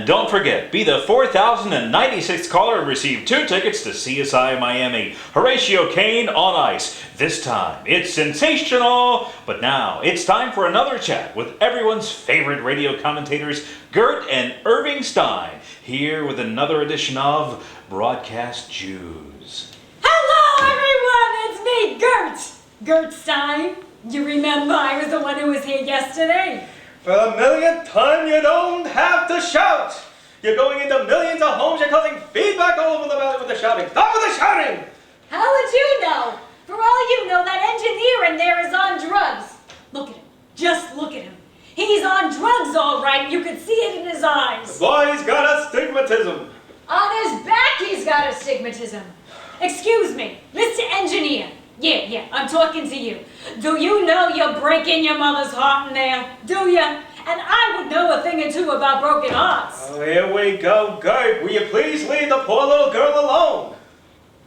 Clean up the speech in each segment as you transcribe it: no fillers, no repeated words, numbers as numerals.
And don't forget, be the 4,096th caller and receive 2 tickets to CSI Miami. Horatio Kane on ice. This time, it's sensational. But now, it's time for another chat with everyone's favorite radio commentators, Gert and Irving Stein, here with another edition of Broadcast Jews. Hello, everyone! It's me, Gert Stein. You remember I was the one who was here yesterday? For the millionth time, you don't have to shout. You're going into millions of homes. You're causing feedback all over the valley with the shouting. Stop with the shouting! How would you know? For all you know, that engineer in there is on drugs. Look at him. Just look at him. He's on drugs, all right. You could see it in his eyes. The boy's got astigmatism. On his back, he's got astigmatism. Excuse me, Mr. Engineer. Yeah, I'm talking to you. Do you know you're breaking your mother's heart in there? Do you? And I would know a thing or two about broken hearts. Oh, here we go, Gert. Will you please leave the poor little girl alone?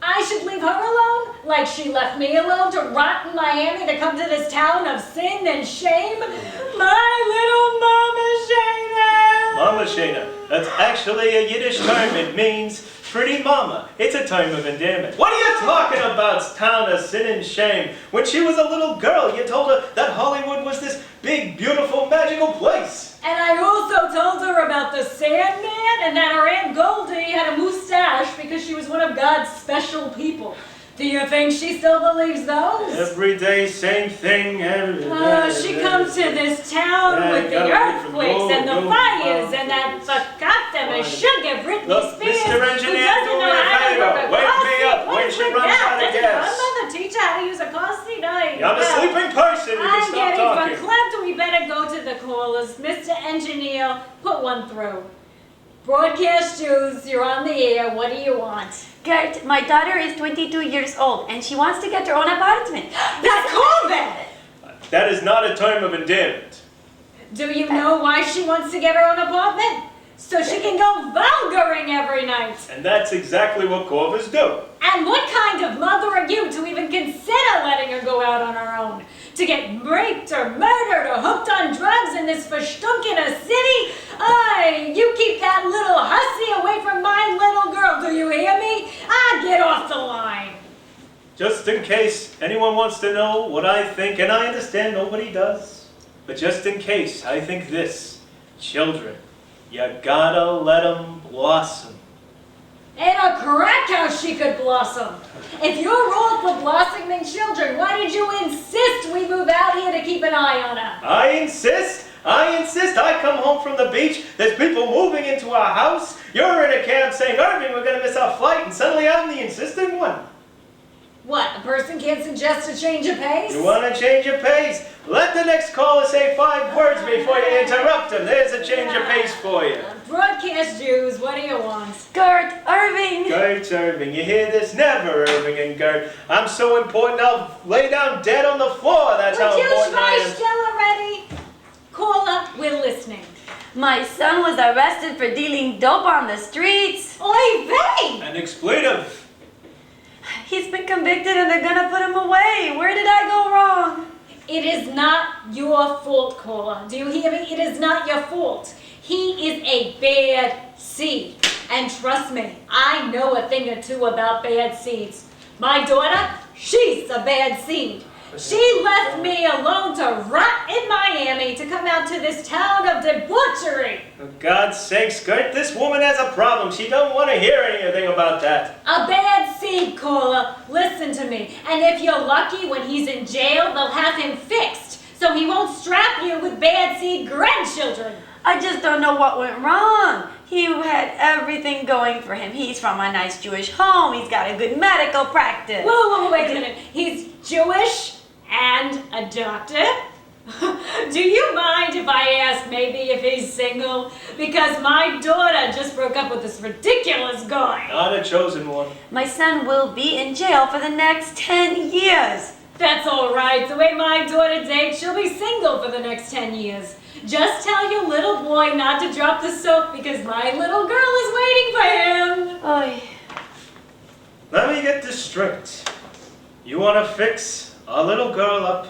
I should leave her alone? Like she left me alone to rot in Miami to come to this town of sin and shame? My little Mama Shana! Mama Shana, that's actually a Yiddish term. It means pretty mama. It's a term of endearment. What are you talking about, town of sin and shame? When she was a little girl, you told her that Hollywood was this big, beautiful, magical place. And I also told her about the Sandman and that her Aunt Goldie had a mustache because she was one of God's special people. Do you think she still believes those? Every day, same thing. She comes to this town with the earthquakes and the fires and that forgotten sugar Britney Look, Spears. Mr. Engineer, do me a favor. Wake me up when she runs out of gas. I'm not the teacher how to use a car seat. I'm a sleeping person. You can I'm stop getting talking. verklempt. We better go to the callers. Mr. Engineer, put one through. Broadcast Jews, you're on the air. What do you want? Gert, my daughter is 22 years old and she wants to get her own apartment. That's COVID! That is not a term of endearment. Do you know why she wants to get her own apartment? So she can go vulgaring every night. And that's exactly what Corvus do. And what kind of mother are you to even consider letting her go out on her own? To get raped or murdered or hooked on drugs in this verstunkener city? You keep that little hussy away from my little girl, do you hear me? Get off the line. Just in case anyone wants to know what I think, and I understand nobody does, but just in case, I think this. Children, you gotta let them blossom. In a crack house she could blossom. If you're all for blossoming children, why did you insist we move out here to keep an eye on her? I insist. I come home from the beach, there's people moving into our house. You're in a cab saying, Irving, we're going to miss our flight, and suddenly I'm the insisting one. What, a person can't suggest a change of pace? You want to change your pace? Let the next caller say 5 words before you interrupt him. There's a change of pace for you. Broadcast Jews, what do you want? Gert, Irving. Gert, Irving, you hear this? Never Irving and Gert. I'm so important I'll lay down dead on the floor. That's how important I am. Would you still already? Caller, we're listening. My son was arrested for dealing dope on the streets. Oy vey! An expletive. He's been convicted and they're gonna put him away. Where did I go wrong? It is not your fault, caller. Do you hear me? It is not your fault. He is a bad seed. And trust me, I know a thing or two about bad seeds. My daughter, she's a bad seed. She left me alone to rot in Miami to come out to this town of debauchery. For God's sakes, Gert, this woman has a problem. She don't want to hear anything about that. A bad seed, caller. Listen to me. And if you're lucky, when he's in jail, they'll have him fixed so he won't strap you with bad seed grandchildren. I just don't know what went wrong. He had everything going for him. He's from a nice Jewish home. He's got a good medical practice. Whoa, wait a minute. He's Jewish and a doctor? Do you mind if I ask maybe if he's single? Because my daughter just broke up with this ridiculous guy. Not a chosen one. My son will be in jail for the next 10 years. That's all right. The way my daughter dates, she'll be single for the next 10 years. Just tell your little boy not to drop the soap because my little girl is waiting for him. Oy. Let me get this straight. You want to fix a little girl up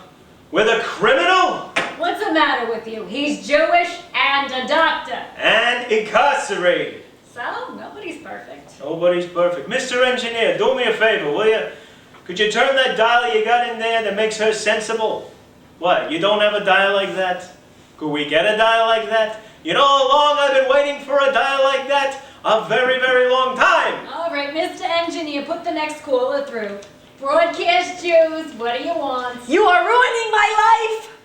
with a criminal? What's the matter with you? He's Jewish and and a doctor. And incarcerated. So, nobody's perfect. Nobody's perfect. Mr. Engineer, do me a favor, will you? Could you turn that dial you got in there that makes her sensible? What, you don't have a dial like that? Could we get a dial like that? You know how long I've been waiting for a dial like that? A very, very long time. All right, Mr. Engineer, put the next caller through. Broadcast Jews, what do you want? You are ruining my life!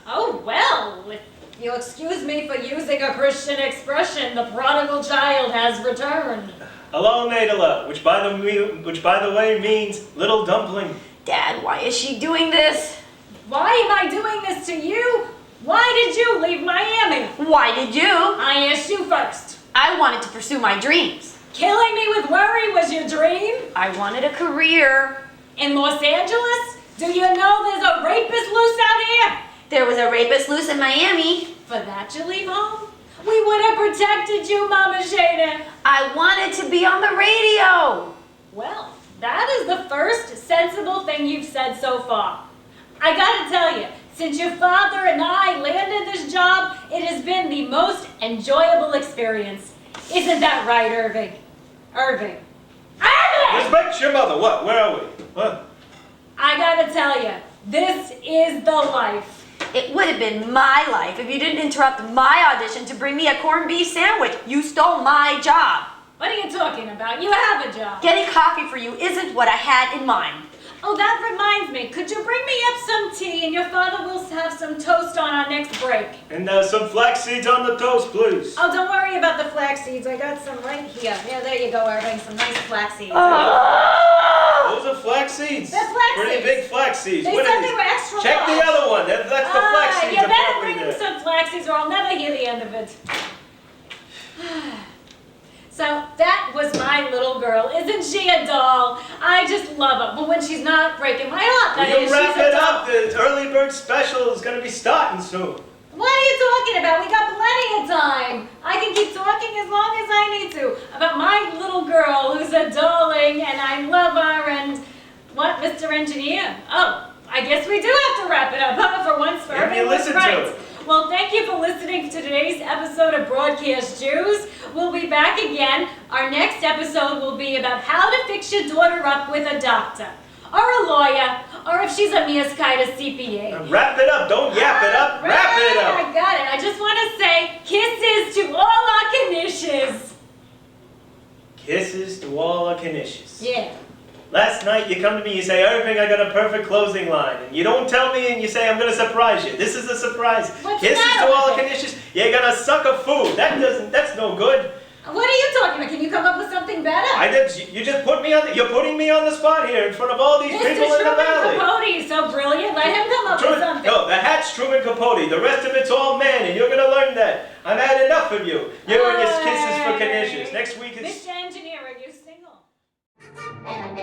Oh, well, if you'll excuse me for using a Christian expression, the prodigal child has returned. Hello, Nadala, which by the way means little dumpling. Dad, why is she doing this? Why am I doing this to you? Why did you leave Miami? Why did you? I asked you first. I wanted to pursue my dreams. Killing me with worry was your dream? I wanted a career. In Los Angeles? Do you know there's a rapist loose out here? There was a rapist loose in Miami. For that you leave home? We would have protected you, Mama Shada. I wanted to be on the radio. Well, that is the first sensible thing you've said so far. I gotta tell you, since your father and I landed this job, it has been the most enjoyable experience. Isn't that right, Irving? Irving. Irving! Respect your mother. What? Where are we? What? I gotta tell you, this is the life. It would have been my life if you didn't interrupt my audition to bring me a corned beef sandwich. You stole my job. What are you talking about? You have a job. Getting coffee for you isn't what I had in mind. Oh, that reminds me. Could you bring me up some tea and your father will have some toast on our next break? And some flax seeds on the toast, please. Oh, don't worry about the flax seeds. I got some right here. Yeah, there you go, Irving. Some nice flax seeds. Those are flax seeds. They're flax Pretty seeds. big flax seeds. They What said are they these? were extra Check the large. other one. That's the flax seeds. You are better probably bring him there. some flax seeds or I'll never hear the end of it. So that was my little girl. Isn't she a doll? I just love her. But when she's not breaking my heart, that Will is, you wrap she's a it doll. up? The early bird special is going to be starting soon. What are you talking about? We got plenty of time. I can keep talking as long as I need to about my little girl who's a darling and I love her and what, Mr. Engineer? Oh, I guess we do have to wrap it up, huh? For once, for If you everyone's listen right. to it. Well, thank you for listening to today's episode of Broadcast Jews. We'll be back again. Our next episode will be about how to fix your daughter up with a doctor, or a lawyer, or if she's a miaskaita CPA. Wrap it up. Don't yap it up. Right, Wrap it up. I got it. I just want to say kisses to all our Kanishas. Kisses to all our Kanishas. Yeah. Last night you come to me, you say, Irving, I got a perfect closing line. And you don't tell me and you say, I'm going to surprise you. This is a surprise. What's the Kisses matter to all with the it? Kanishas. You're going to suck a food. That's no good. What are you talking about? Can you come up with something better? You just put me on you're putting me on the spot here in front of all these Mr. people in the Truman valley. Capote is so brilliant. Let him come up with something. No, the hat's Truman Capote. The rest of it's all man, and you're going to learn that. I've had enough of you. You and your kisses for Kanishas. Next week is... Mr. Engineer, are you single? And